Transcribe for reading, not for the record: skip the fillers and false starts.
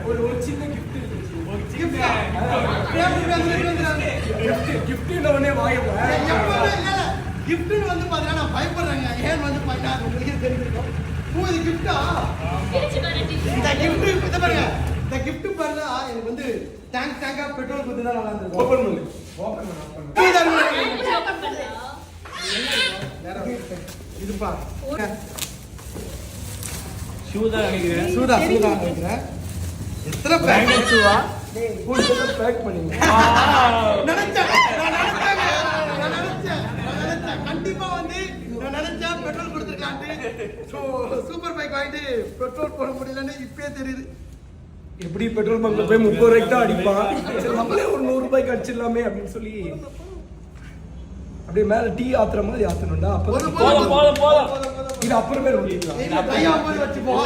ஒரு சின்ன gift உடனே வாங்க கிஃப்ட்னு வந்து பாத்தீங்கன்னா நான் பயப்படுறேங்க. ஏன் வந்து பாத்தா உங்களுக்கு தெரிஞ்சிருக்கும். இது கிஃப்ட்டா? இந்த கிஃப்ட் இத பாருங்க. இந்த கிஃப்ட் பாருங்க எனக்கு வந்து டேங்கா பெட்ரோல் குடுத்தா நல்லா இருந்திருக்கும். ஓபன் பண்ணு. இதுப்பா. ஷூதா நினைக்கிறேன். ஷூதா நினைக்கிறேன். எத்தனை பேக் ஷூவா? ஃபுல்லா பேக் பண்ணீங்க. நினைச்சேன். கண்டிப்பா வந்து நான் நினைச்சா பெட்ரோல் கொடுத்துருக்கான்ட்டு சூப்பர் பைக் வாங்கிட்டு பெட்ரோல் போட முடியலன்னு இப்பயே தெரியுது. எப்படி பெட்ரோல் பங்க்ல போய் 30 ரூபாய்க்கு தான் அடிப்பான். சரி நம்மளே ஒரு 100 ரூபாய்க்கு அடிச்சிடலாமே அப்படின்னு சொல்லி அப்படியே மேல டீ ஆத்துற மாதிரி ஆத்தணும்டா. அப்போ போதும் இது அப்புறமே வச்சுப்போம்.